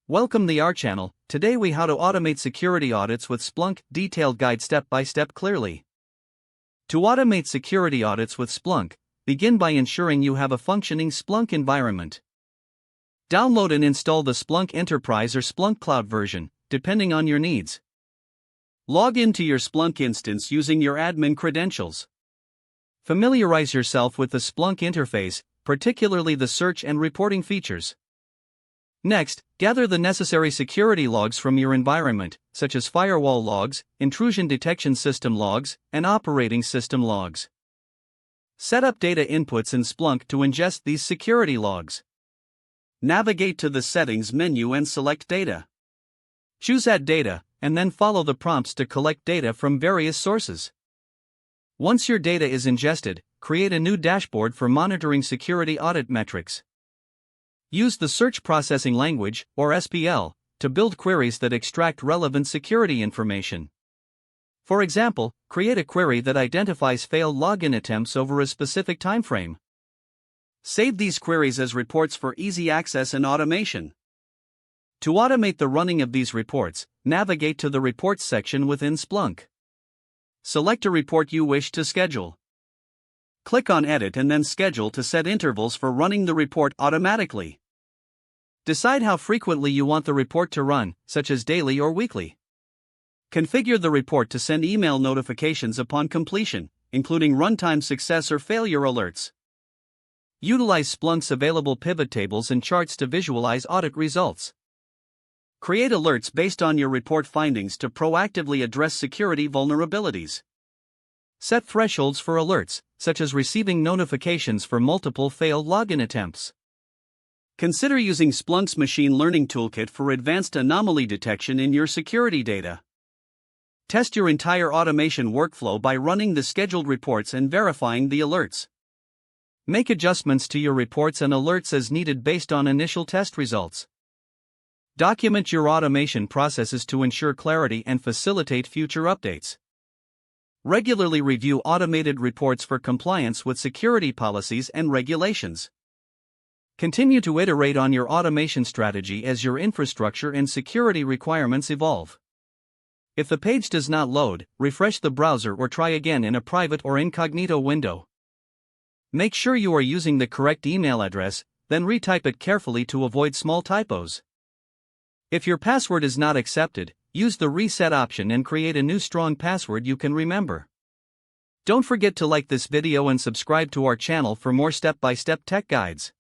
Welcome to our channel. Today we how to automate security audits with Splunk, detailed guide step by step clearly. To automate security audits with Splunk, begin by ensuring you have a functioning Splunk environment. Download and install the Splunk Enterprise or Splunk Cloud version, depending on your needs. Log into your Splunk instance using your admin credentials. Familiarize yourself with the Splunk interface, particularly the search and reporting features. Next, gather the necessary security logs from your environment, such as firewall logs, intrusion detection system logs, and operating system logs. Set up data inputs in Splunk to ingest these security logs. Navigate to the Settings menu and select Data. Choose Add Data, and then follow the prompts to collect data from various sources. Once your data is ingested, create a new dashboard for monitoring security audit metrics. Use the Search Processing Language, or SPL, to build queries that extract relevant security information. For example, create a query that identifies failed login attempts over a specific timeframe. Save these queries as reports for easy access and automation. To automate the running of these reports, navigate to the Reports section within Splunk. Select a report you wish to schedule. Click on Edit and then Schedule to set intervals for running the report automatically. Decide how frequently you want the report to run, such as daily or weekly. Configure the report to send email notifications upon completion, including runtime success or failure alerts. Utilize Splunk's available pivot tables and charts to visualize audit results. Create alerts based on your report findings to proactively address security vulnerabilities. Set thresholds for alerts, such as receiving notifications for multiple failed login attempts. Consider using Splunk's machine learning toolkit for advanced anomaly detection in your security data. Test your entire automation workflow by running the scheduled reports and verifying the alerts. Make adjustments to your reports and alerts as needed based on initial test results. Document your automation processes to ensure clarity and facilitate future updates. Regularly review automated reports for compliance with security policies and regulations. Continue to iterate on your automation strategy as your infrastructure and security requirements evolve. If the page does not load, refresh the browser or try again in a private or incognito window. Make sure you are using the correct email address, then retype it carefully to avoid small typos. If your password is not accepted, use the reset option and create a new strong password you can remember. Don't forget to like this video and subscribe to our channel for more step-by-step tech guides.